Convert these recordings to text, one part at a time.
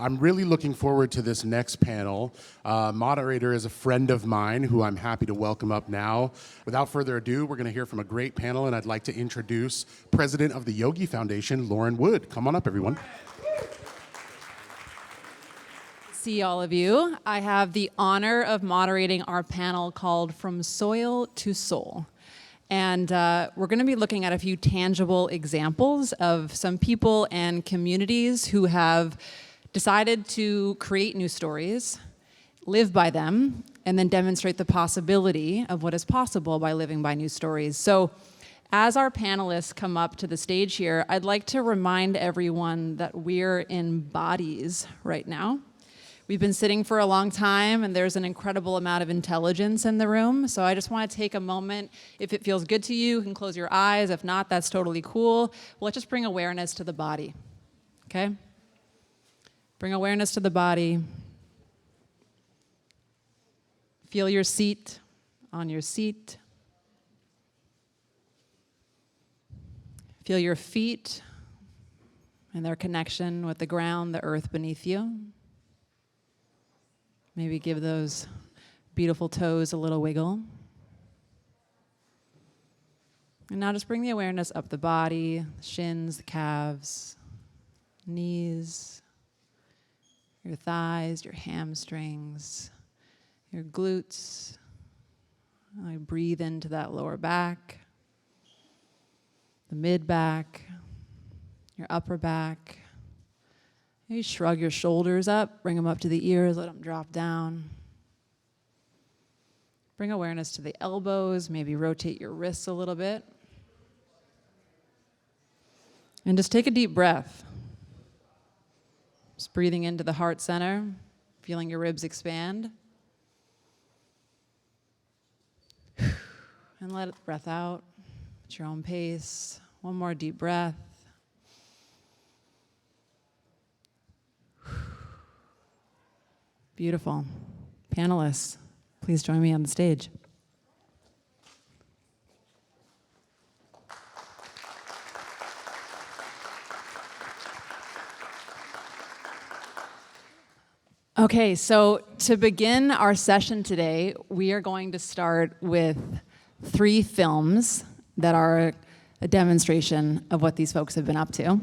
I'm really looking forward to this next panel. Moderator is a friend of mine who I'm happy to welcome up now. Without further ado, we're going to hear from a great panel, and I'd like to introduce President of the Yogi Foundation, Lauren Wood. Come on up, everyone. See all of you. I have the honor of moderating our panel called From Soil to Soul. And we're going to be looking at a few tangible examples of some people and communities who have decided to create new stories, live by them, and then demonstrate the possibility of what is possible by living by new stories. So as our panelists come up to the stage here, I'd like to remind everyone that we're in bodies right now. We've been sitting for a long time, and there's an incredible amount of intelligence in the room. So I just want to take a moment. If it feels good to you, you can close your eyes. If not, that's totally cool. Well, let's just bring awareness to the body, okay? Bring awareness to the body. Feel your seat on your seat. Feel your feet and their connection with the ground, the earth beneath you. Maybe give those beautiful toes a little wiggle. And now just bring the awareness up the body, the shins, the calves, knees, your thighs, your hamstrings, your glutes. I breathe into that lower back, the mid back, your upper back. You shrug your shoulders up, bring them up to the ears, let them drop down. Bring awareness to the elbows, maybe rotate your wrists a little bit. And just take a deep breath. Just breathing into the heart center, feeling your ribs expand. And let the breath out at your own pace. One more deep breath. Beautiful. Panelists, please join me on the stage. Okay, so to begin our session today, we are going to start with 3 films that are a demonstration of what these folks have been up to.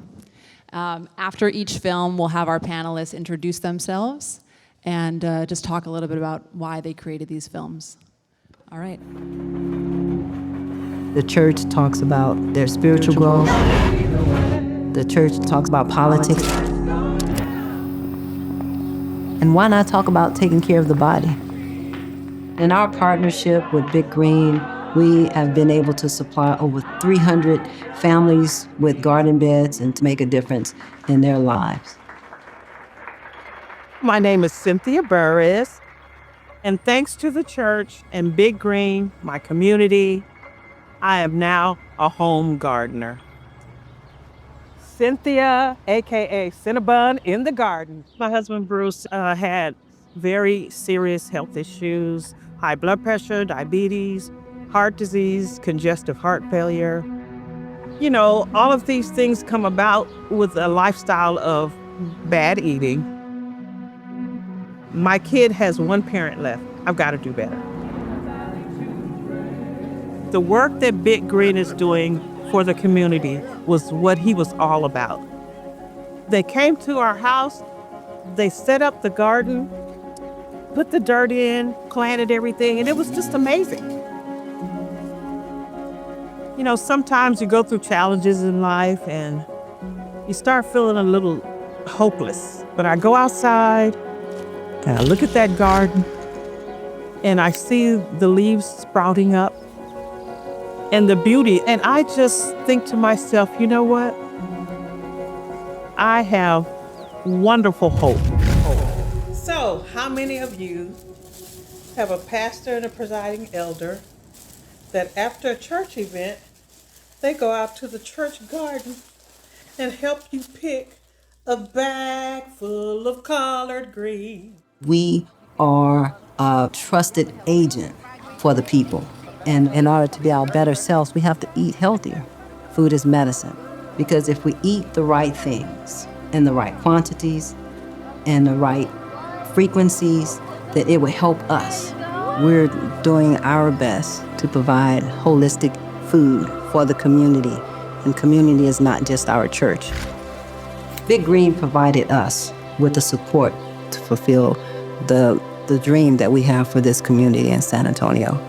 After each film, we'll have our panelists introduce themselves and just talk a little bit about why they created these films. All right. The church talks about their spiritual growth. The church talks about politics. And why not talk about taking care of the body? In our partnership with Big Green, we have been able to supply over 300 families with garden beds and to make a difference in their lives. My name is Cynthia Burris, and thanks to the church and Big Green, my community, I am now a home gardener. Cynthia, AKA Cinnabon in the garden. My husband Bruce had very serious health issues, high blood pressure, diabetes, heart disease, congestive heart failure. You know, all of these things come about with a lifestyle of bad eating. My kid has one parent left. I've got to do better. The work that Big Green is doing for the community was what he was all about. They came to our house, they set up the garden, put the dirt in, planted everything, and it was just amazing. You know, sometimes you go through challenges in life and you start feeling a little hopeless. But I go outside and I look at that garden and I see the leaves sprouting up and the beauty. And I just think to myself, you know what? I have wonderful hope. So, how many of you have a pastor and a presiding elder that after a church event, they go out to the church garden and help you pick a bag full of collard greens? We are a trusted agent for the people. And in order to be our better selves, we have to eat healthier. Food is medicine. Because if we eat the right things in the right quantities and the right frequencies, that it would help us. We're doing our best to provide holistic food for the community, and community is not just our church. Big Green provided us with the support to fulfill the dream that we have for this community in San Antonio.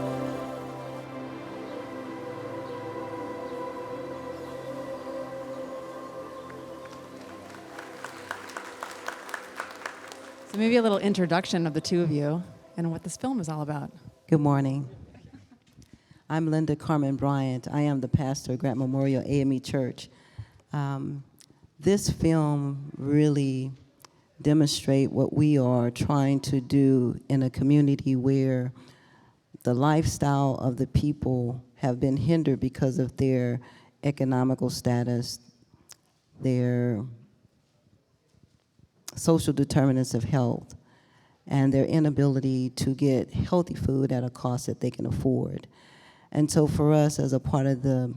So maybe a little introduction of the two of you and what this film is all about. Good morning. I'm Linda Carmen Bryant. I am the pastor of Grant Memorial AME Church. This film really demonstrates what we are trying to do in a community where the lifestyle of the people have been hindered because of their economical status, their social determinants of health, and their inability to get healthy food at a cost that they can afford. And so for us, as a part of the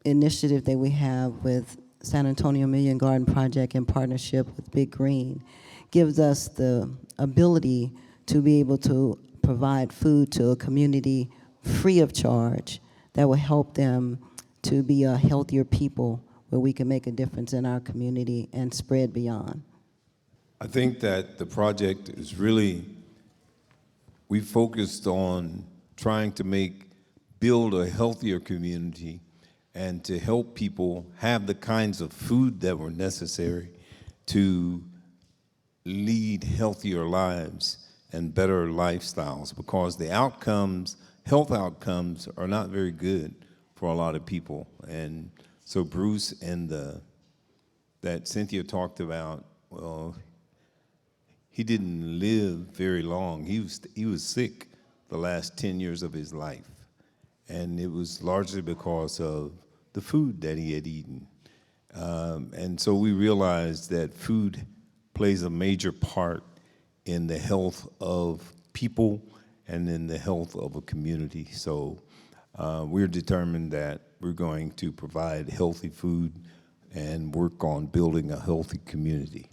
initiative that we have with San Antonio Million Garden Project in partnership with Big Green, gives us the ability to be able to provide food to a community free of charge that will help them to be a healthier people where we can make a difference in our community and spread beyond. I think that the project is really, we focused on trying to build a healthier community and to help people have the kinds of food that were necessary to lead healthier lives and better lifestyles, because the outcomes, health outcomes, are not very good for a lot of people. And so Bruce and that Cynthia talked about, well, he didn't live very long. He was sick the last 10 years of his life. And it was largely because of the food that he had eaten. And so we realized that food plays a major part in the health of people and in the health of a community. So we're determined that we're going to provide healthy food and work on building a healthy community.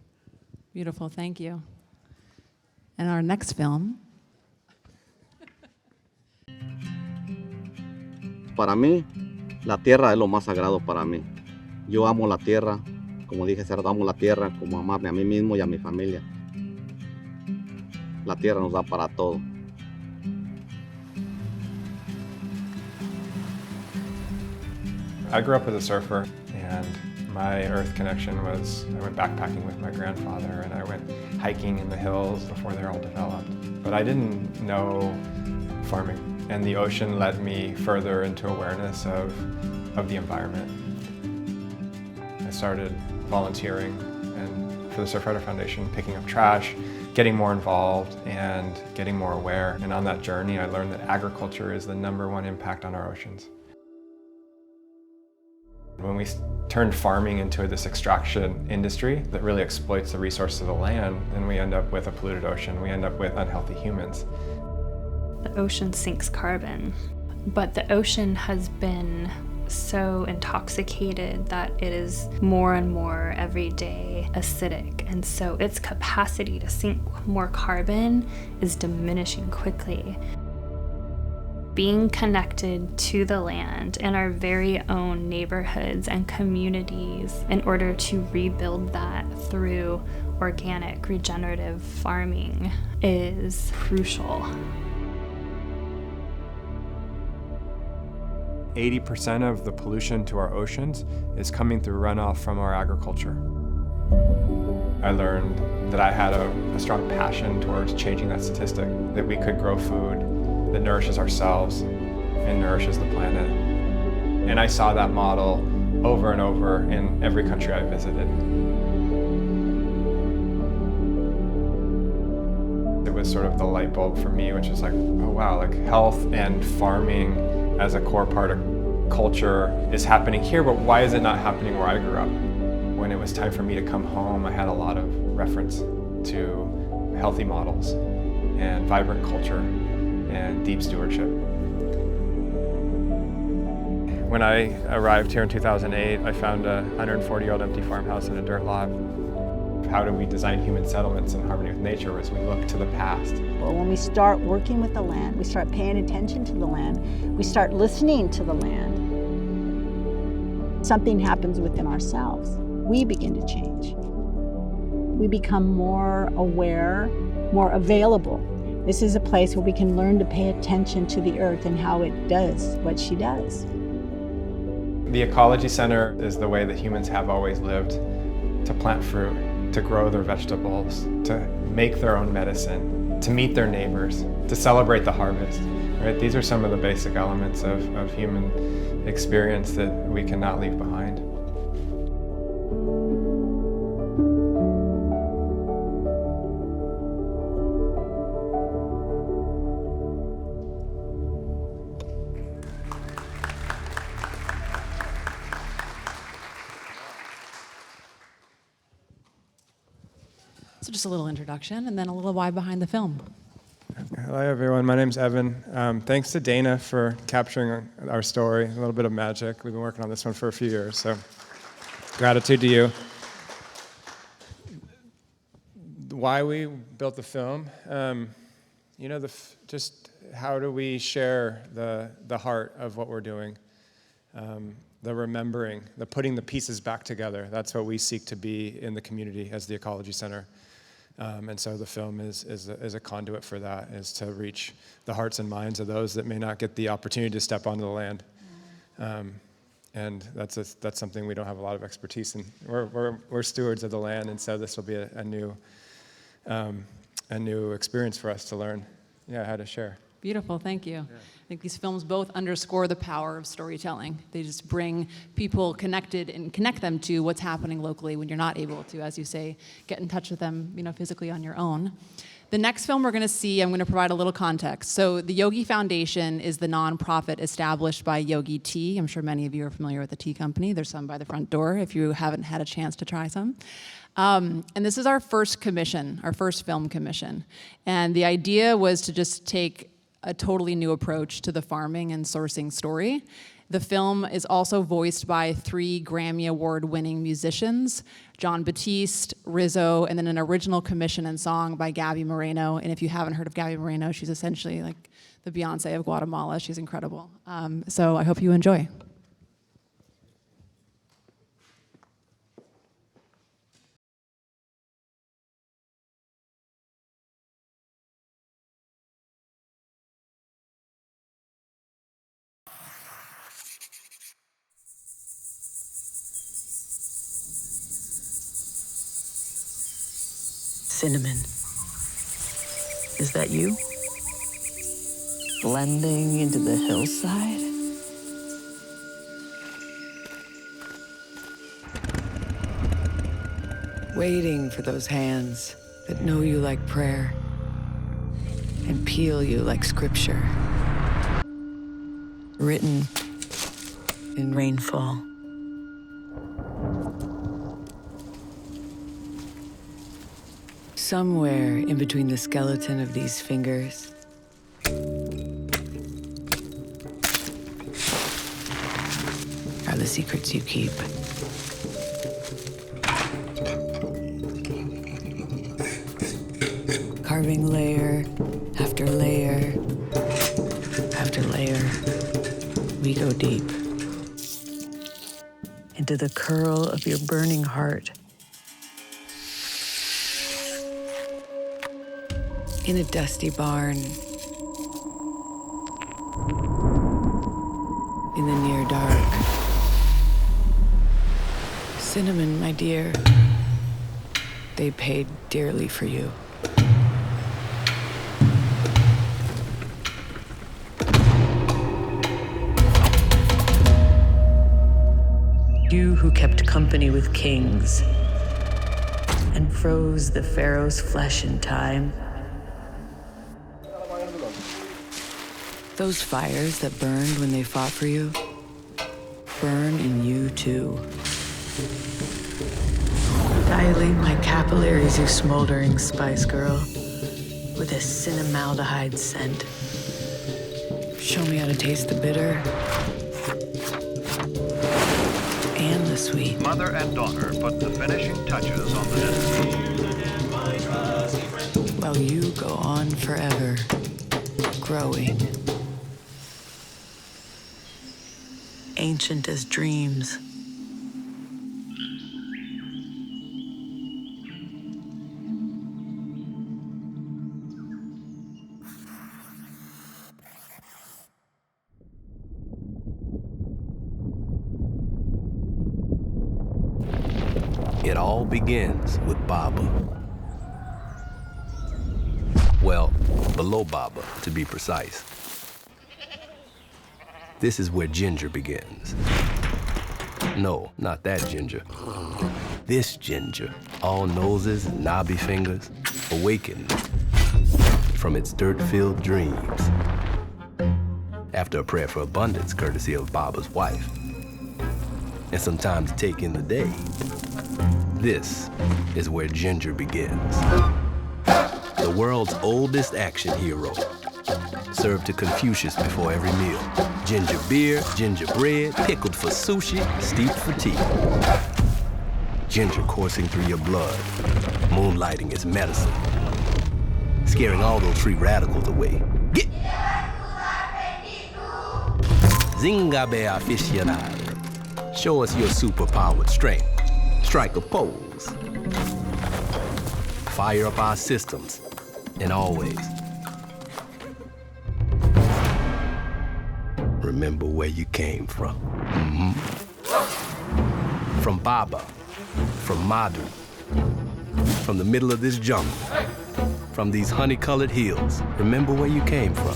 Beautiful, thank you. And our next film. Para mí, la tierra es lo más sagrado para mí. Yo amo la tierra, como dije, amo la tierra como amarme a mí mismo y a mi familia. La tierra nos da para todo. I grew up as a surfer, and my earth connection was I went backpacking with my grandfather, and I went hiking in the hills before they were all developed. But I didn't know farming, and the ocean led me further into awareness of the environment. I started volunteering and for the Surfrider Foundation, picking up trash, getting more involved and getting more aware. And on that journey, I learned that agriculture is the #1 impact on our oceans. When we turned farming into this extraction industry that really exploits the resources of the land, then we end up with a polluted ocean. We end up with unhealthy humans. The ocean sinks carbon, but the ocean has been so intoxicated that it is more and more every day acidic, and so its capacity to sink more carbon is diminishing quickly. Being connected to the land in our very own neighborhoods and communities in order to rebuild that through organic, regenerative farming is crucial. 80% of the pollution to our oceans is coming through runoff from our agriculture. I learned that I had a strong passion towards changing that statistic, that we could grow food that nourishes ourselves and nourishes the planet. And I saw that model over and over in every country I visited. It was sort of the light bulb for me, which is like, oh wow, like health and farming as a core part of culture is happening here, but why is it not happening where I grew up? When it was time for me to come home, I had a lot of reference to healthy models and vibrant culture and deep stewardship. When I arrived here in 2008, I found a 140-year-old empty farmhouse in a dirt lot. how do we design human settlements in harmony with nature as we look to the past. Well, when we start working with the land, we start paying attention to the land, we start listening to the land, something happens within ourselves. We begin to change. We become more aware, more available. This is a place where we can learn to pay attention to the earth and how it does what she does. The Ecology Center is the way that humans have always lived, to plant fruit, to grow their vegetables, to make their own medicine, to meet their neighbors, to celebrate the harvest. Right? These are some of the basic elements of human experience that we cannot leave behind. So just a little introduction and then a little why behind the film. Hello everyone, my name's Evan. Thanks to Dana for capturing our story, a little bit of magic. We've been working on this one for a few years, so gratitude to you. Why we built the film, just how do we share the heart of what we're doing, the remembering, the putting the pieces back together. That's what we seek to be in the community as the Ecology Center. And so the film is a conduit for that, is to reach the hearts and minds of those that may not get the opportunity to step onto the land. And that's something we don't have a lot of expertise in. We're stewards of the land, and so this will be a new experience for us to learn, how to share. Beautiful, thank you. I think these films both underscore the power of storytelling. They just bring people connected and connect them to what's happening locally when you're not able to, as you say, get in touch with them, physically on your own. The next film we're going to see, I'm going to provide a little context. So the Yogi Foundation is the nonprofit established by Yogi Tea. I'm sure many of you are familiar with the tea company. There's some by the front door if you haven't had a chance to try some. And this is our first commission, our first film commission. And the idea was to just take a totally new approach to the farming and sourcing story. The film is also voiced by 3 Grammy Award-winning musicians, John Batiste, Rizzo, and then an original commission and song by Gabby Moreno. And if you haven't heard of Gabby Moreno, she's essentially like the Beyonce of Guatemala. She's incredible. So I hope you enjoy. Cinnamon. Is that you? Blending into the hillside? Waiting for those hands that know you like prayer and peel you like scripture. Written in rainfall. Somewhere in between the skeleton of these fingers are the secrets you keep. Carving layer after layer after layer, we go deep into the curl of your burning heart. In a dusty barn, in the near dark. Cinnamon, my dear, they paid dearly for you. You who kept company with kings and froze the pharaoh's flesh in time. Those fires that burned when they fought for you, burn in you too. Dilate my capillaries, you smoldering spice girl, with a cinnamaldehyde scent. Show me how to taste the bitter and the sweet. Mother and daughter put the finishing touches on the dinner. While you go on forever, growing. Ancient as dreams. It all begins with Baba. Well, below Baba, to be precise. This is where ginger begins. No, not that ginger. This ginger, all noses and knobby fingers, awakened from its dirt-filled dreams. After a prayer for abundance, courtesy of Baba's wife, and some time to take in the day, this is where ginger begins. The world's oldest action hero, served to Confucius before every meal. Ginger beer, ginger bread, pickled for sushi, steeped for tea. Ginger coursing through your blood, moonlighting as medicine, scaring all those free radicals away. Get! Zingabe aficionado. Show us your superpowered strength. Strike a pose. Fire up our systems, and always remember where you came from. From Baba, from Madhu, from the middle of this jungle, from these honey-colored hills. Remember where you came from.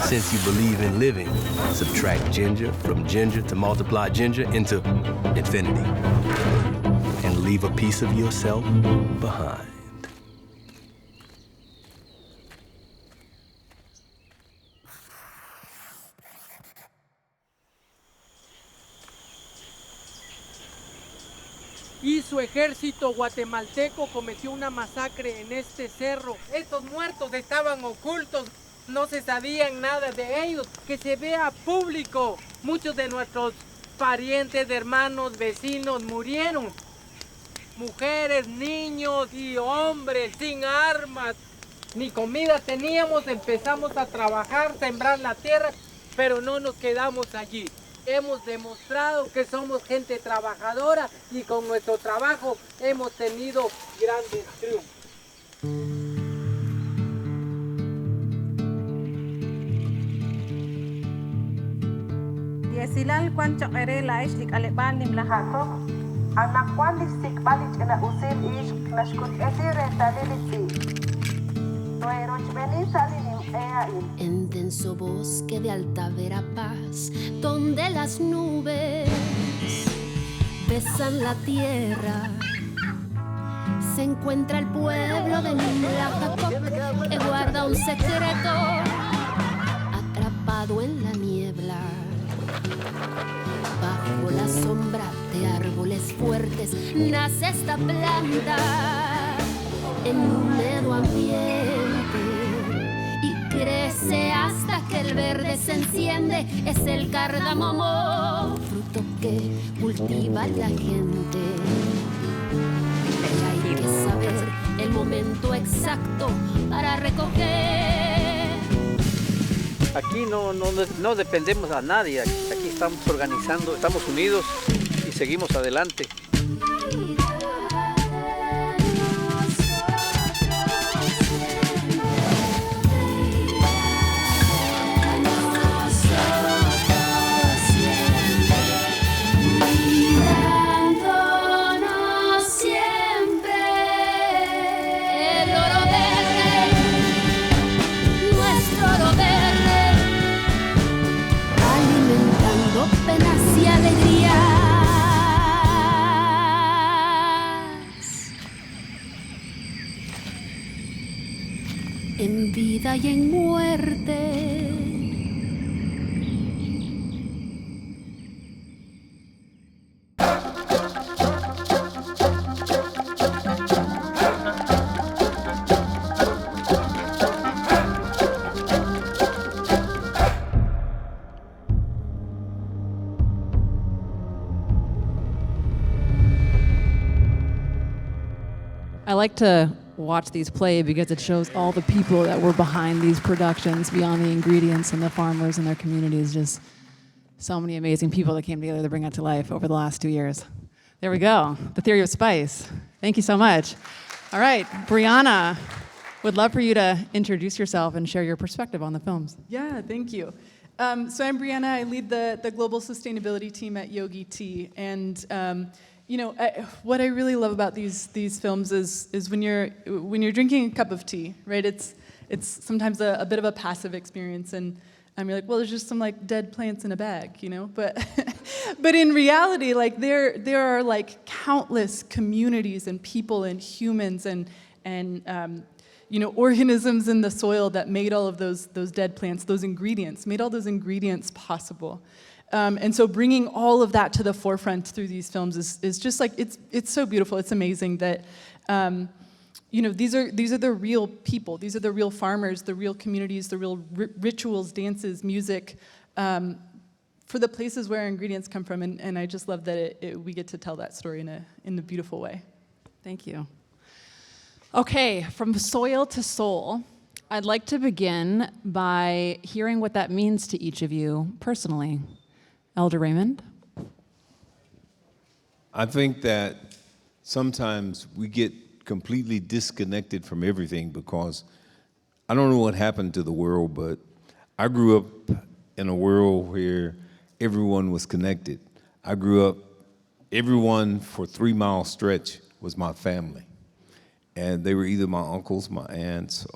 Since you believe in living, subtract ginger from ginger to multiply ginger into infinity. And leave a piece of yourself behind. Y su ejército guatemalteco cometió una masacre en este cerro. Estos muertos estaban ocultos, no se sabían nada de ellos. Que se vea público. Muchos de nuestros parientes, hermanos, vecinos murieron. Mujeres, niños y hombres sin armas. Ni comida teníamos, empezamos a trabajar, sembrar la tierra, pero no nos quedamos allí. Hemos demostrado que somos gente trabajadora y con nuestro trabajo hemos tenido grandes triunfos. Yesilal kwancho erela ishlik alebanim lahato. Anak kwalistik balik ina usil ish nashkut esire talilitsi. En denso bosque de alta verapaz, donde las nubes besan la tierra, se encuentra el pueblo de Nimlajacoc, que guarda un secreto atrapado en la niebla. Bajo la sombra de árboles fuertes nace esta planta en un medio ambiente y crece hasta que el verde se enciende. Es el cardamom, fruto que cultiva la gente. Pero hay que saber el momento exacto para recoger. Aquí no dependemos a nadie, aquí estamos organizando, estamos unidos y seguimos adelante. En vida y en muerte. like to watch these play because it shows all the people that were behind these productions, beyond the ingredients and the farmers and their communities. Just so many amazing people that came together to bring it to life over the last 2 years. There we go. The Theory of Spice. Thank you so much. All right, Briana, would love for you to introduce yourself and share your perspective on the films. Yeah, thank you. So I'm Briana. I lead the global sustainability team at Yogi Tea, and what I really love about these films is when you're drinking a cup of tea, right? It's sometimes a bit of a passive experience, and you're like, well, there's just some like dead plants in a bag, But but in reality, like there are like countless communities and people and humans and organisms in the soil that made all of those dead plants, those ingredients, made all those ingredients possible. And so bringing all of that to the forefront through these films is just like, it's so beautiful. It's amazing that, these are the real people. These are the real farmers, the real communities, the real rituals, dances, music, for the places where our ingredients come from. And I just love that we get to tell that story in a beautiful way. Thank you. Okay, from soil to soul, I'd like to begin by hearing what that means to each of you personally. Elder Raymond? I think that sometimes we get completely disconnected from everything because I don't know what happened to the world, but I grew up in a world where everyone was connected. I grew up, everyone for 3-mile stretch was my family. And they were either my uncles, my aunts, they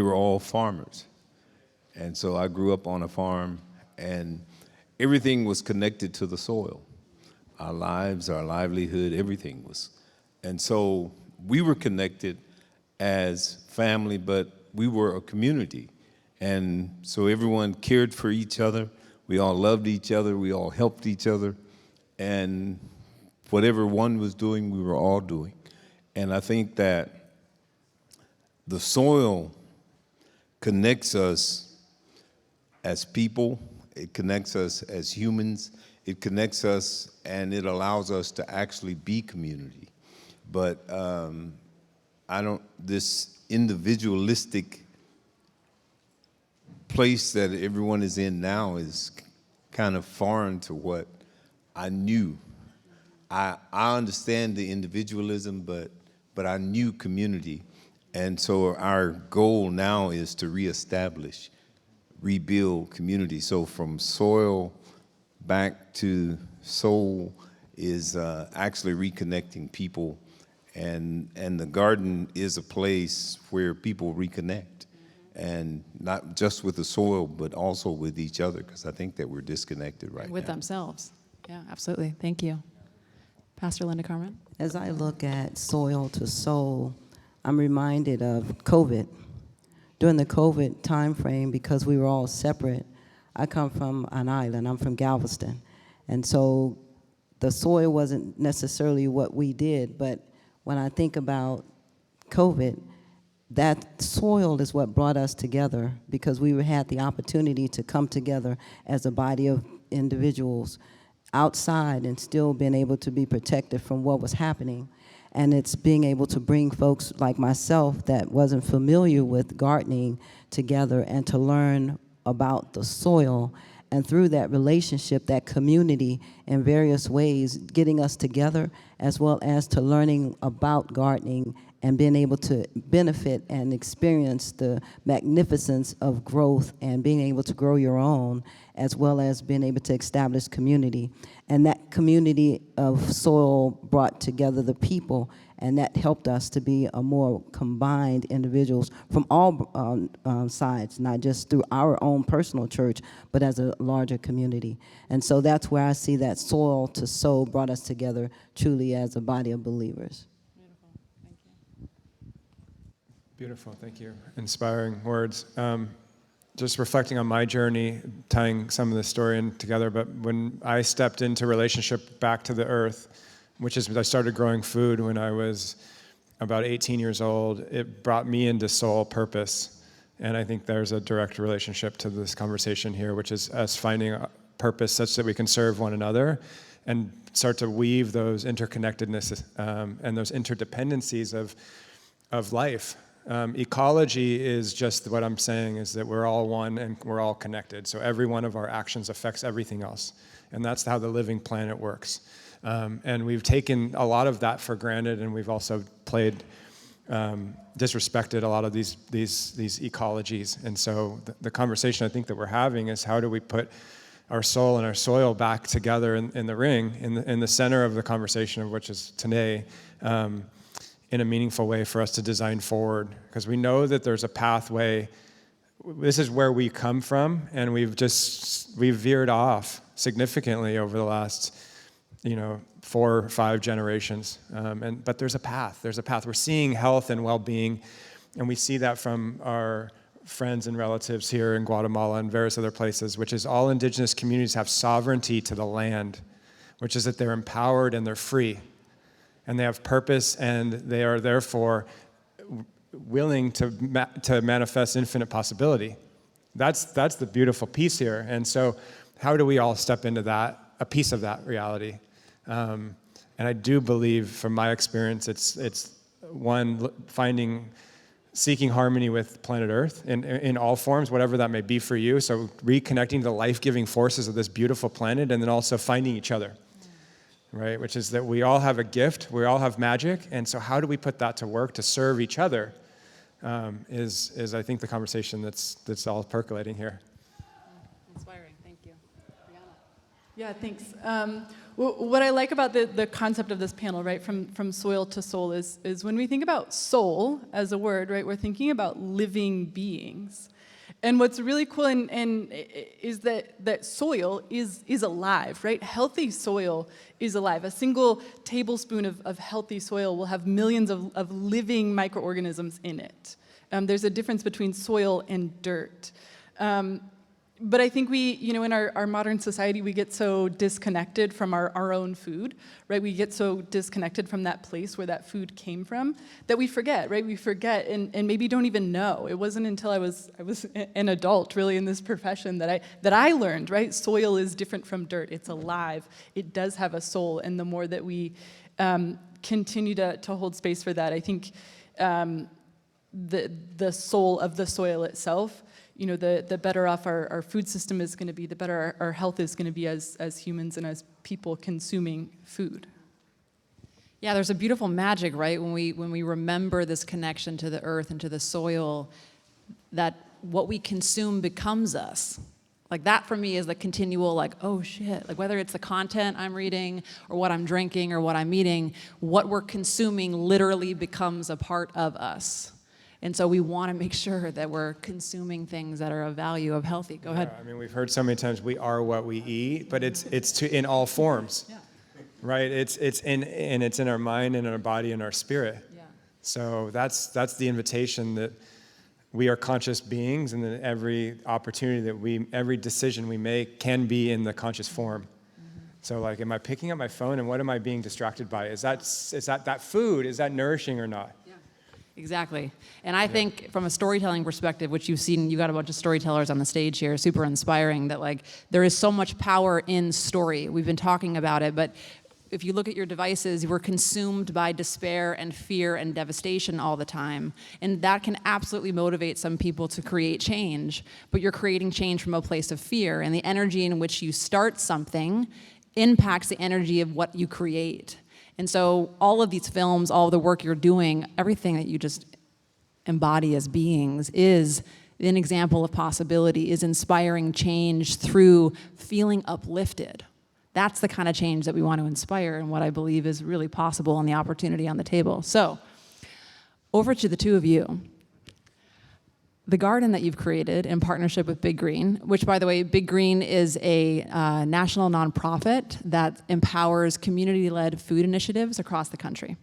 were all farmers. And so I grew up on a farm, and everything was connected to the soil. Our lives, our livelihood, everything was. And so we were connected as family, but we were a community. And so everyone cared for each other. We all loved each other. We all helped each other. And whatever one was doing, we were all doing. And I think that the soil connects us as people, it connects us as humans, it connects us and it allows us to actually be community. But this individualistic place that everyone is in now is kind of foreign to what I knew. I understand the individualism, but I knew community. And so our goal now is to reestablish, rebuild community. So from soil back to soul is actually reconnecting people. And the garden is a place where people reconnect. And not just with the soil, but also with each other, because I think that we're disconnected right now. With themselves. Yeah, absolutely. Thank you. Pastor Linda Carmen? As I look at soil to soul, I'm reminded of COVID. During the COVID time frame, because we were all separate, I come from an island. I'm from Galveston. And so the soil wasn't necessarily what we did, but when I think about COVID, that soil is what brought us together, because we had the opportunity to come together as a body of individuals outside and still being able to be protected from what was happening. And it's being able to bring folks like myself that wasn't familiar with gardening together and to learn about the soil. And through that relationship, that community in various ways, getting us together, as well as to learning about gardening and being able to benefit and experience the magnificence of growth and being able to grow your own, as well as being able to establish community. And that community of soil brought together the people, and that helped us to be a more combined individuals from all sides, not just through our own personal church, but as a larger community. And so that's where I see that soil to soul brought us together truly as a body of believers. Beautiful, thank you. Inspiring words. Just reflecting on my journey, tying some of the story in together, but when I stepped into relationship back to the earth, which is, I started growing food when I was about 18 years old, it brought me into soul purpose. And I think there's a direct relationship to this conversation here, which is us finding purpose such that we can serve one another and start to weave those interconnectedness and those interdependencies of life. Ecology is just what I'm saying, is that we're all one and we're all connected. So every one of our actions affects everything else. And that's how the living planet works. And we've taken a lot of that for granted, and we've also disrespected a lot of these ecologies. And so the conversation I think that we're having is, how do we put our soul and our soil back together in the ring, in the center of the conversation, of which is today, in a meaningful way for us to design forward. Because we know that there's a pathway. This is where we come from, and we've veered off significantly over the last 4 or 5 generations. But there's a path. There's a path. We're seeing health and well-being, and we see that from our friends and relatives here in Guatemala and various other places, which is all indigenous communities have sovereignty to the land, which is that they're empowered and they're free, and they have purpose, and they are therefore willing to manifest infinite possibility. That's the beautiful piece here. And so how do we all step into that, a piece of that reality? And I do believe, from my experience, it's one, seeking harmony with planet Earth in all forms, whatever that may be for you. So reconnecting to the life-giving forces of this beautiful planet, and then also finding each other, right? Which is that we all have a gift, we all have magic, and so how do we put that to work to serve each other is I think the conversation that's all percolating here. Inspiring, thank you. Briana. Yeah, thanks. What I like about the concept of this panel, right, from soil to soul, is when we think about soul as a word, right, we're thinking about living beings. And what's really cool is that soil is alive, right? Healthy soil is alive. A single tablespoon of healthy soil will have millions of living microorganisms in it. There's a difference between soil and dirt. But I think we, in our modern society, we get so disconnected from our own food, right? We get so disconnected from that place where that food came from that we forget, right? We forget and maybe don't even know. It wasn't until I was an adult, really, in this profession that I learned, right? Soil is different from dirt. It's alive. It does have a soul. And the more that we continue to hold space for that, I think the soul of the soil itself, the better off our food system is going to be, the better our health is going to be as humans and as people consuming food. Yeah, there's a beautiful magic, right? When we remember this connection to the earth and to the soil, that what we consume becomes us. Like that for me is the continual, like, oh shit, like whether it's the content I'm reading or what I'm drinking or what I'm eating, what we're consuming literally becomes a part of us. And so we want to make sure that we're consuming things that are of value, of healthy. Go ahead. I mean, we've heard so many times we are what we eat, but it's in all forms, right? It's in our mind and our body and our spirit. Yeah. So that's the invitation, that we are conscious beings, and that every opportunity every decision we make can be in the conscious form. Mm-hmm. So like, am I picking up my phone and what am I being distracted by? Is that food? Is that nourishing or not? Exactly. And I think from a storytelling perspective, which you've seen, you got a bunch of storytellers on the stage here, super inspiring, that like there is so much power in story. We've been talking about it, but if you look at your devices, we're consumed by despair and fear and devastation all the time. And that can absolutely motivate some people to create change, but you're creating change from a place of fear, and the energy in which you start something impacts the energy of what you create. And so all of these films, all of the work you're doing, everything that you just embody as beings is an example of possibility, is inspiring change through feeling uplifted. That's the kind of change that we want to inspire, and what I believe is really possible, and the opportunity on the table. So over to the two of you. The garden that you've created in partnership with Big Green, which, by the way, Big Green is a national nonprofit that empowers community-led food initiatives across the country.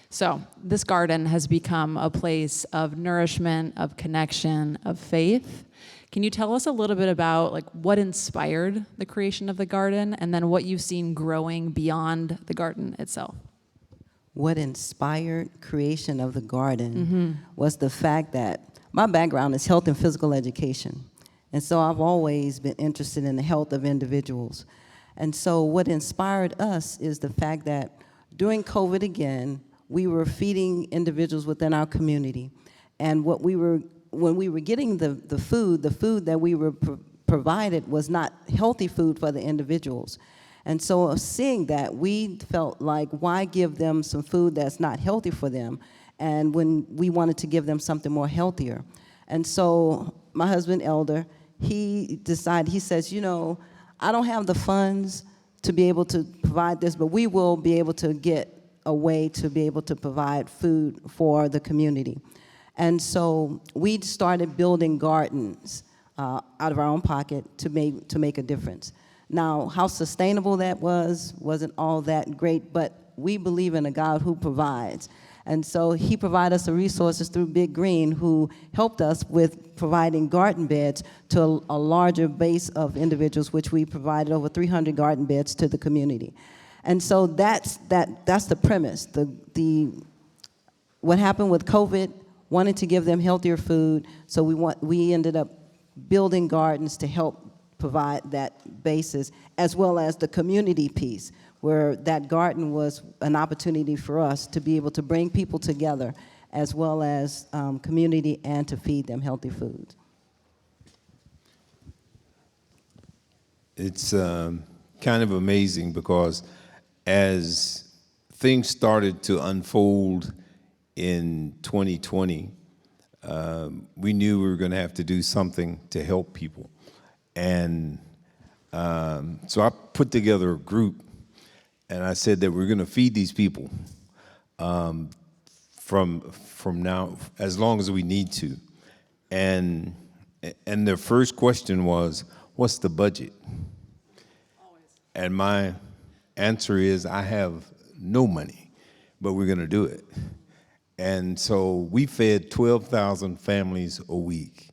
So this garden has become a place of nourishment, of connection, of faith. Can you tell us a little bit about like what inspired the creation of the garden, and then what you've seen growing beyond the garden itself? What inspired creation of the garden was the fact that my background is health and physical education. And so I've always been interested in the health of individuals. And so what inspired us is the fact that during COVID again, we were feeding individuals within our community. And when we were getting the food that we were provided was not healthy food for the individuals. And so seeing that, we felt like, why give them some food that's not healthy for them? And when we wanted to give them something more healthier. And so my husband, Elder, he decided, he says, I don't have the funds to be able to provide this, but we will be able to get a way to be able to provide food for the community. And so we started building gardens out of our own pocket to make a difference. Now, how sustainable that wasn't all that great, but we believe in a God who provides. And so he provided us the resources through Big Green, who helped us with providing garden beds to a larger base of individuals, which we provided over 300 garden beds to the community. And so that's the premise. What happened with COVID, wanted to give them healthier food, so we ended up building gardens to help provide that basis, as well as the community piece, where that garden was an opportunity for us to be able to bring people together, as well as community, and to feed them healthy food. It's kind of amazing because as things started to unfold in 2020, we knew we were going to have to do something to help people. And so I put together a group, and I said that we're going to feed these people from now, as long as we need to. And their first question was, what's the budget? Always. And my answer is, I have no money, but we're going to do it. And so we fed 12,000 families a week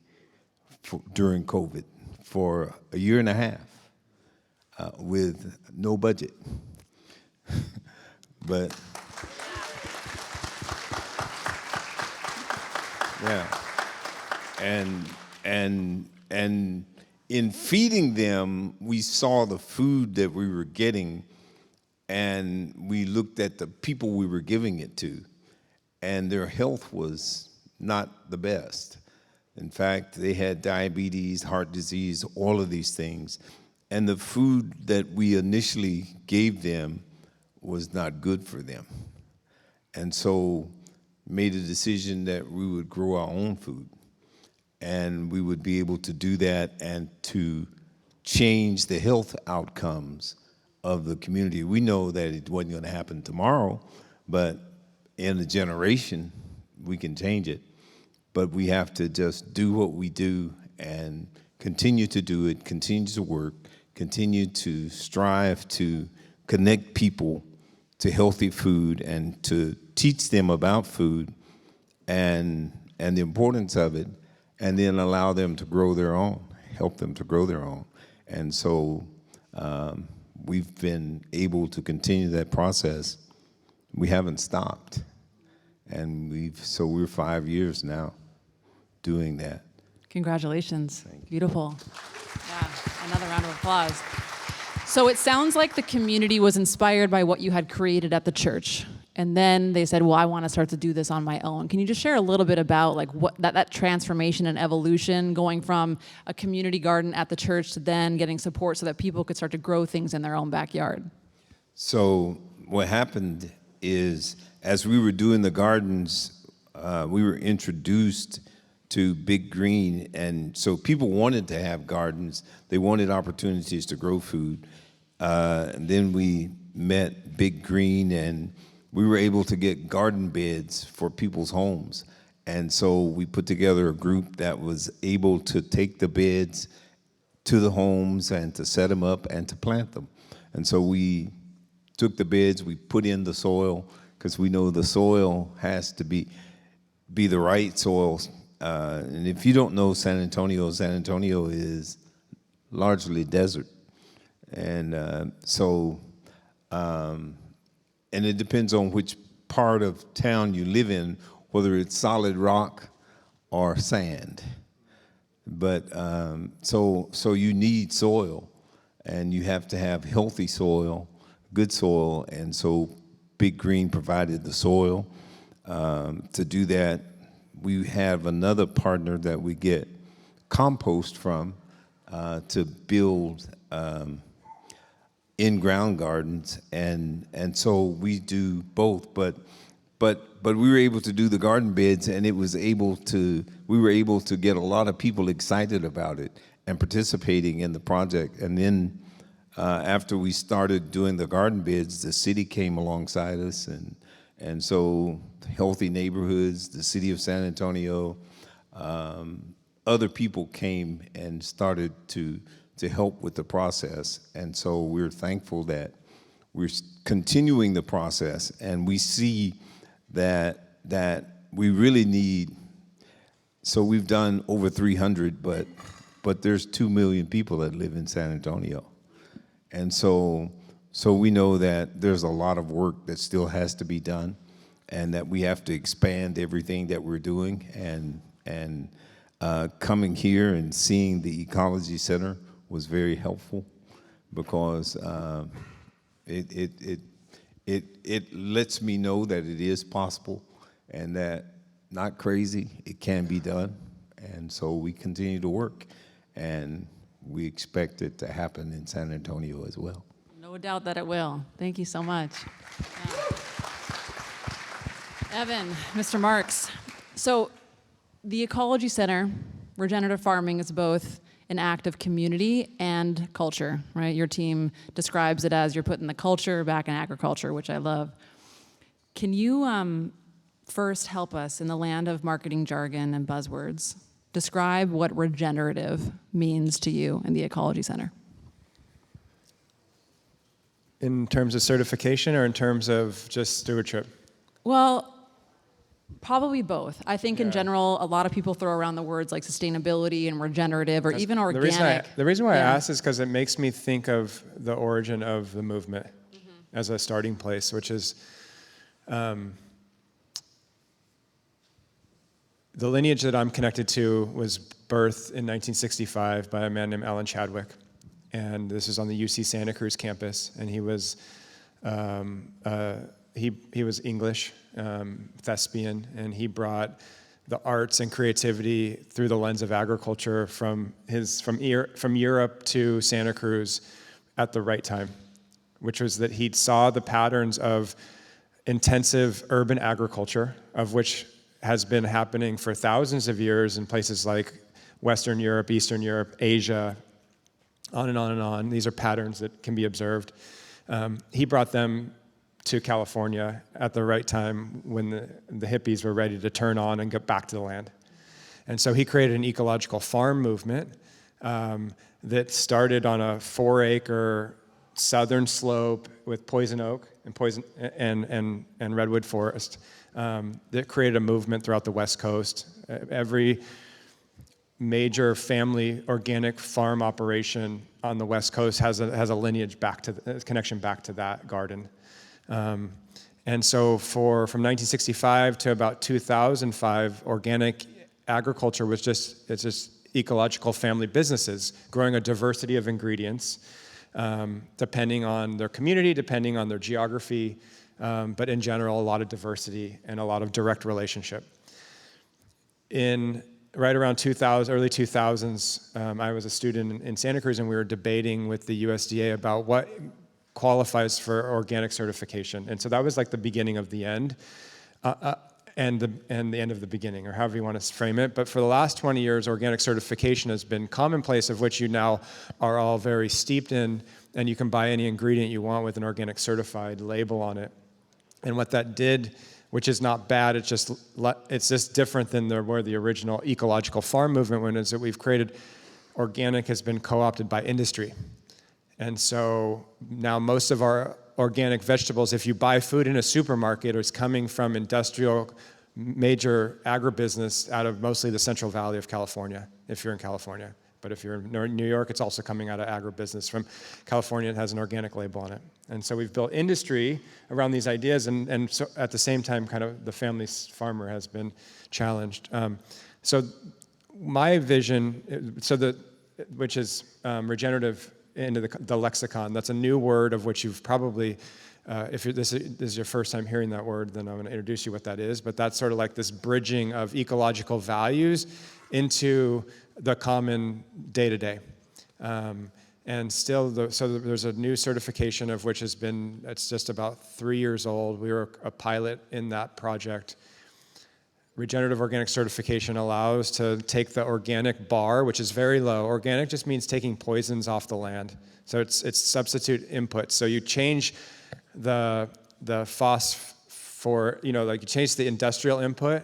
during COVID for a year and a half with no budget. But yeah, and in feeding them, we saw the food that we were getting, and we looked at the people we were giving it to, and their health was not the best. In fact, they had diabetes, heart disease, all of these things. And the food that we initially gave them was not good for them. And so made a decision that we would grow our own food. And we would be able to do that and to change the health outcomes of the community. We know that it wasn't going to happen tomorrow, but in a generation, we can change it. But we have to just do what we do and continue to do it, continue to work, continue to strive to connect people to healthy food and to teach them about food and the importance of it, and then allow them to grow their own, help them to grow their own. And so we've been able to continue that process. We haven't stopped. And we're 5 years now doing that. Congratulations. Beautiful. Yeah, another round of applause. So it sounds like the community was inspired by what you had created at the church. And then they said, well, I want to start to do this on my own. Can you just share a little bit about like what that transformation and evolution, going from a community garden at the church to then getting support so that people could start to grow things in their own backyard? So what happened is, as we were doing the gardens, we were introduced to Big Green, and so people wanted to have gardens. They wanted opportunities to grow food. And then we met Big Green, and we were able to get garden beds for people's homes. And so we put together a group that was able to take the beds to the homes and to set them up and to plant them. And so we took the beds, we put in the soil, because we know the soil has to be the right soil. And if you don't know San Antonio is largely desert. And and it depends on which part of town you live in, whether it's solid rock or sand. But so you need soil, and you have to have healthy soil, good soil, and so Big Green provided the soil. To do that, we have another partner that we get compost from to build in-ground gardens, and so we do both. But we were able to do the garden beds, and we were able to get a lot of people excited about it and participating in the project. And then after we started doing the garden beds, the city came alongside us, and so Healthy Neighborhoods, the city of San Antonio, other people came and started to help with the process. And so we're thankful that we're continuing the process, and we see that we really need. So we've done over 300, but there's 2 million people that live in San Antonio. And so we know that there's a lot of work that still has to be done, and that we have to expand everything that we're doing. And coming here and seeing the Ecology Center was very helpful, because it lets me know that it is possible, and that not crazy, it can be done. And so we continue to work, and we expect it to happen in San Antonio as well. No doubt that it will. Thank you so much. Evan, Mr. Marks. So the Ecology Center, regenerative farming, is both an act of community and culture, right? Your team describes it as you're putting the culture back in agriculture, which I love. Can you first help us, in the land of marketing jargon and buzzwords, describe what regenerative means to you in the Ecology Center? In terms of certification or in terms of just stewardship? Well, probably both. I think in general, a lot of people throw around the words like sustainability and regenerative, or even organic. The reason why I ask is because it makes me think of the origin of the movement as a starting place, which is the lineage that I'm connected to was birthed in 1965 by a man named Alan Chadwick. And this is on the UC Santa Cruz campus. And he was he was English, thespian, and he brought the arts and creativity through the lens of agriculture from Europe to Santa Cruz at the right time, which was that he saw the patterns of intensive urban agriculture, of which has been happening for thousands of years in places like Western Europe, Eastern Europe, Asia, on and on and on. These are patterns that can be observed. He brought them to California at the right time when the hippies were ready to turn on and get back to the land. And so he created an ecological farm movement that started on a 4-acre southern slope with poison oak and redwood forest that created a movement throughout the West Coast. Every major family organic farm operation on the West Coast has a lineage back to connection back to that garden. And so from 1965 to about 2005, organic agriculture was just ecological family businesses growing a diversity of ingredients, depending on their community, depending on their geography, but in general, a lot of diversity and a lot of direct relationship. In right around 2000, early 2000s, I was a student in Santa Cruz, and we were debating with the USDA about what qualifies for organic certification. And so that was like the beginning of the end, and the end of the beginning, or however you want to frame it. But for the last 20 years, organic certification has been commonplace, of which you now are all very steeped in, and you can buy any ingredient you want with an organic certified label on it. And what that did, which is not bad, it's just different than where the original ecological farm movement went, is that we've created, organic has been co-opted by industry. And so now most of our organic vegetables, if you buy food in a supermarket, is coming from industrial, major agribusiness out of mostly the Central Valley of California, if you're in California. But if you're in New York, it's also coming out of agribusiness. From California, it has an organic label on it. And so we've built industry around these ideas, and so at the same time, kind of the family farmer has been challenged. So my vision, which is regenerative into the lexicon. That's a new word of which you've probably, if this is your first time hearing that word, then I'm going to introduce you what that is. But that's sort of like this bridging of ecological values into the common day-to-day. And still, so there's a new certification of which it's just about 3 years old. We were a pilot in that project. Regenerative organic certification allows to take the organic bar, which is very low. Organic just means taking poisons off the land. So it's substitute input. So you change the phosphor, like you change the industrial input,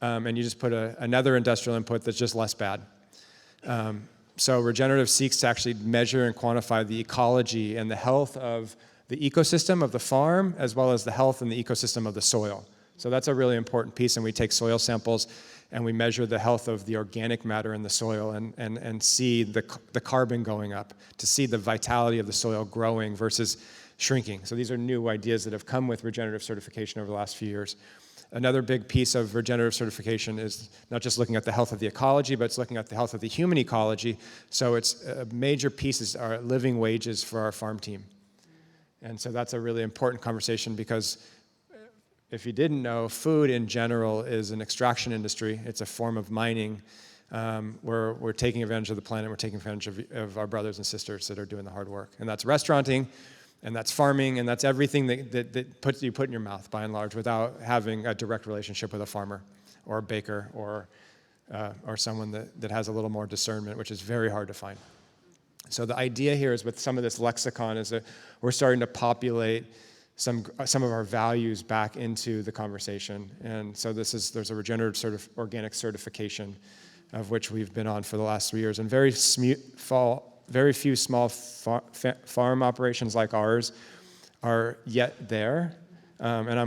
and you just put another industrial input that's just less bad. So regenerative seeks to actually measure and quantify the ecology and the health of the ecosystem of the farm, as well as the health and the ecosystem of the soil. So that's a really important piece, and we take soil samples and we measure the health of the organic matter in the soil and see the carbon going up, to see the vitality of the soil growing versus shrinking. So these are new ideas that have come with regenerative certification over the last few years. Another big piece of regenerative certification is not just looking at the health of the ecology, but it's looking at the health of the human ecology. So it's major pieces are living wages for our farm team. And so that's a really important conversation, because if you didn't know, food in general is an extraction industry. It's a form of mining. We're taking advantage of the planet. We're taking advantage of our brothers and sisters that are doing the hard work. And that's restauranting, and that's farming, and that's everything that you put in your mouth, by and large, without having a direct relationship with a farmer or a baker or someone that has a little more discernment, which is very hard to find. So the idea here is, with some of this lexicon, is that we're starting to populate some of our values back into the conversation. And so there's a regenerative organic certification, of which we've been on for the last 3 years. And very few small farm operations like ours are yet there. And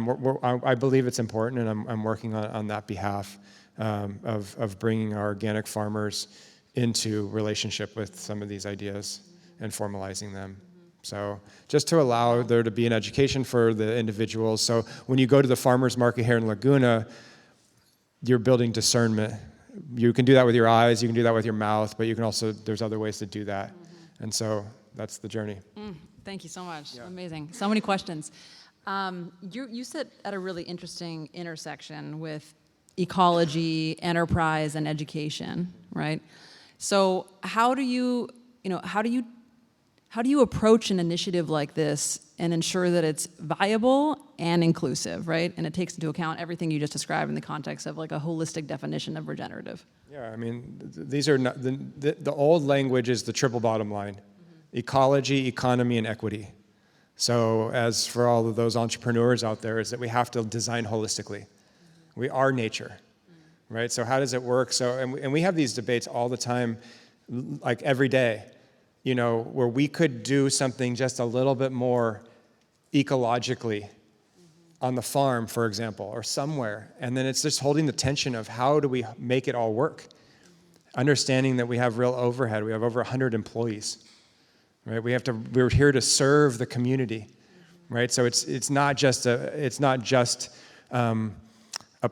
I believe it's important, and I'm working on that behalf of bringing our organic farmers into relationship with some of these ideas and formalizing them. So just to allow there to be an education for the individuals. So when you go to the farmer's market here in Laguna, you're building discernment. You can do that with your eyes, you can do that with your mouth, but you can also, there's other ways to do that. And so that's the journey. Thank you so much. Yeah. Amazing. So many questions. You sit at a really interesting intersection with ecology, enterprise, and education, right? So how do you approach an initiative like this and ensure that it's viable and inclusive, right? And it takes into account everything you just described in the context of like a holistic definition of regenerative. Yeah, I mean, these are not, the old language is the triple bottom line: ecology, economy, and equity. So as for all of those entrepreneurs out there, is that we have to design holistically. We are nature, right? So how does it work? So, and we have these debates all the time, like every day, where we could do something just a little bit more ecologically on the farm, for example, or somewhere. And then it's just holding the tension of how do we make it all work? Understanding that we have real overhead. We have over 100 employees, right? We're here to serve the community, right? So it's not just a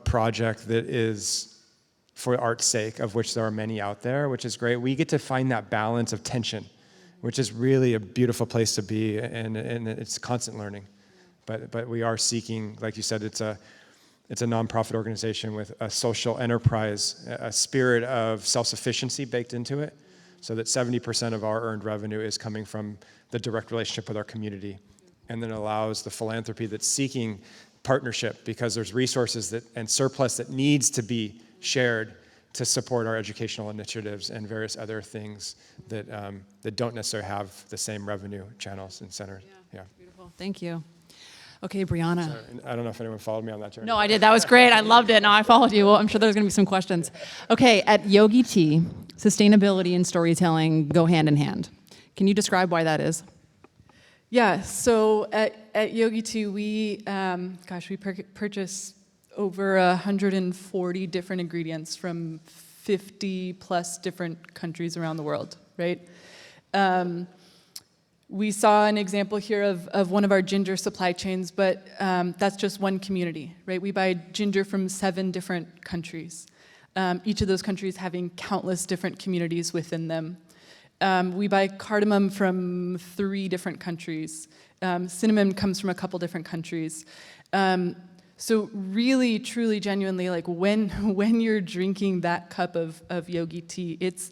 project that is for art's sake, of which there are many out there, which is great. We get to find that balance of tension, which is really a beautiful place to be, and it's constant learning. But we are seeking, like you said, it's a nonprofit organization with a social enterprise, a spirit of self-sufficiency baked into it, so that 70% of our earned revenue is coming from the direct relationship with our community, and then allows the philanthropy that's seeking partnership, because there's resources and surplus that needs to be shared to support our educational initiatives and various other things that don't necessarily have the same revenue channels and centers. Yeah. Beautiful. Thank you. Okay, Briana. So, I don't know if anyone followed me on that journey. No, I did. That was great. I loved it. Now I followed you. Well, I'm sure there's going to be some questions. Okay, at Yogi Tea, sustainability and storytelling go hand in hand. Can you describe why that is? Yeah, so at Yogi Tea, we purchase over 140 different ingredients from 50 plus different countries around the world, right? We saw an example here of one of our ginger supply chains, but that's just one community, right? We buy ginger from 7 different countries. each of those countries having countless different communities within them. We buy cardamom from 3 different countries. Cinnamon comes from a couple different countries. So really, truly, genuinely, like when you're drinking that cup of yogi tea, it's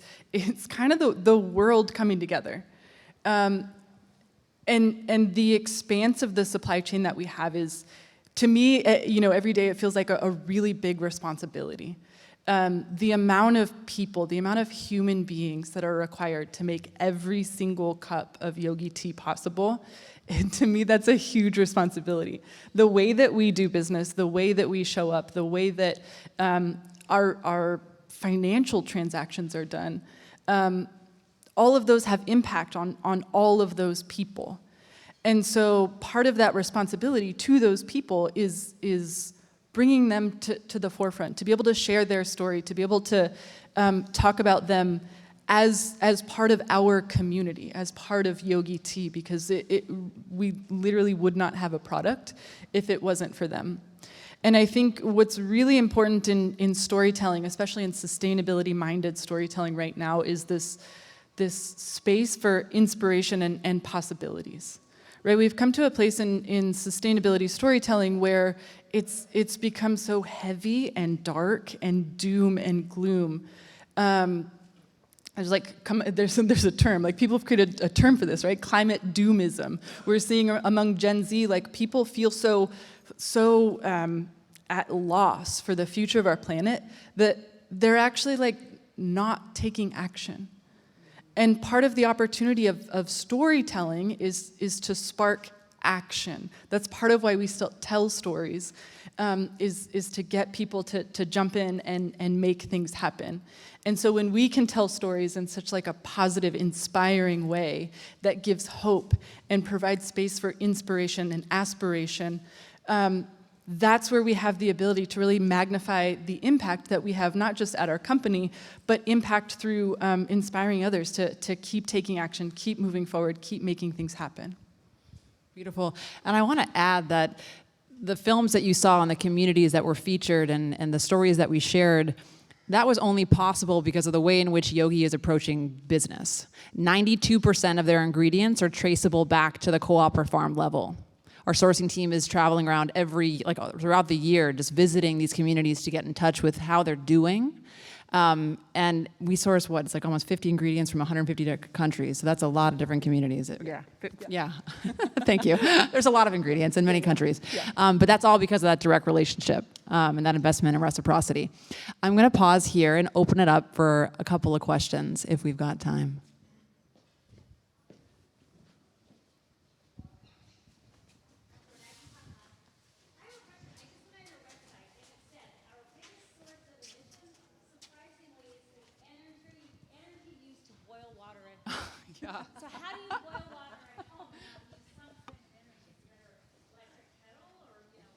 kind of the world coming together. And the expanse of the supply chain that we have is, to me, every day it feels like a really big responsibility. The amount of people, the amount of human beings that are required to make every single cup of yogi tea possible, and to me, that's a huge responsibility. The way that we do business, the way that we show up, the way that our financial transactions are done, all of those have impact on all of those people. And so part of that responsibility to those people is bringing them to the forefront, to be able to share their story, to be able to talk about them as part of our community, as part of Yogi Tea, because we literally would not have a product if it wasn't for them. And I think what's really important in storytelling, especially in sustainability-minded storytelling right now, is this space for inspiration and possibilities. Right? We've come to a place in sustainability storytelling where it's become so heavy and dark and doom and gloom. There's a term, like people have created a term for this, right? Climate doomism. We're seeing among Gen Z, like people feel so at loss for the future of our planet that they're actually like not taking action. And part of the opportunity of storytelling is to spark action. That's part of why we still tell stories, is to get people to jump in and make things happen. And so when we can tell stories in such like a positive, inspiring way that gives hope and provides space for inspiration and aspiration, that's where we have the ability to really magnify the impact that we have, not just at our company, but impact through inspiring others to keep taking action, keep moving forward, keep making things happen. Beautiful. And I want to add that the films that you saw and the communities that were featured and the stories that we shared, that was only possible because of the way in which Yogi is approaching business. 92% of their ingredients are traceable back to the co-op or farm level. Our sourcing team is traveling around throughout the year, just visiting these communities to get in touch with how they're doing. And we source it's like almost 50 ingredients from 150 different countries. So that's a lot of different communities. Yeah. Thank you. There's a lot of ingredients in many countries. But that's all because of that direct relationship and that investment in reciprocity. I'm going to pause here and open it up for a couple of questions if we've got time. Yeah. So how do you boil water at home?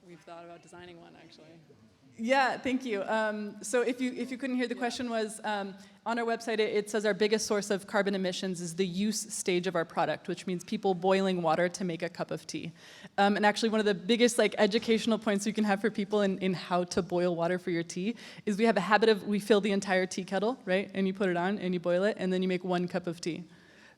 We've thought about designing one, actually. Yeah, thank you. So if you couldn't hear, the question was, on our website, it says our biggest source of carbon emissions is the use stage of our product, which means people boiling water to make a cup of tea. And actually one of the biggest educational points you can have for people in how to boil water for your tea is we have a habit of, we fill the entire tea kettle, right? And you put it on and you boil it and then you make 1 cup of tea.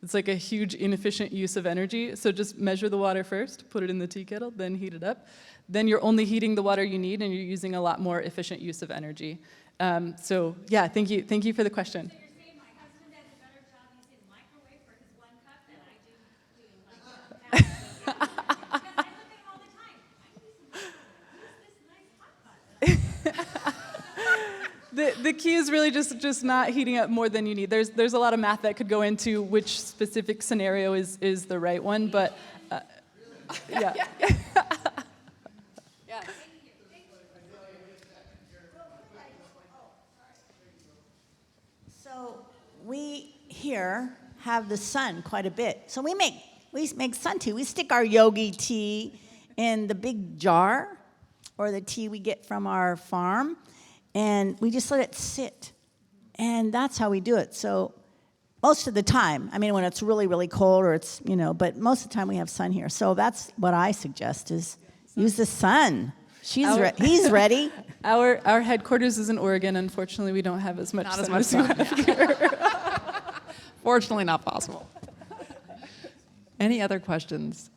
It's like a huge inefficient use of energy. So just measure the water first, put it in the tea kettle, then heat it up. Then you're only heating the water you need and you're using a lot more efficient use of energy. So yeah, thank you for the question. So you're saying my husband does a better job using microwave for his 1 cup than I do doing because I look at him all the time. I use this nice hot pot. The key is really just not heating up more than you need. There's a lot of math that could go into which specific scenario is the right one, but yeah. Yes. So we here have the sun quite a bit. So we make sun tea. We stick our yogi tea in the big jar or the tea we get from our farm, and we just let it sit. And that's how we do it. So most of the time, I mean, when it's really, really cold or it's, but most of the time we have sun here. So that's what I suggest is use the sun. He's ready. Our headquarters is in Oregon. Unfortunately, we don't have as much Not sun as much as you sun. have here. Fortunately, not possible. Any other questions?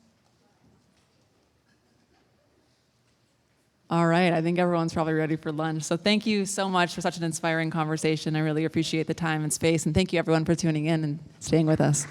All right, I think everyone's probably ready for lunch. So thank you so much for such an inspiring conversation. I really appreciate the time and space. And thank you everyone for tuning in and staying with us.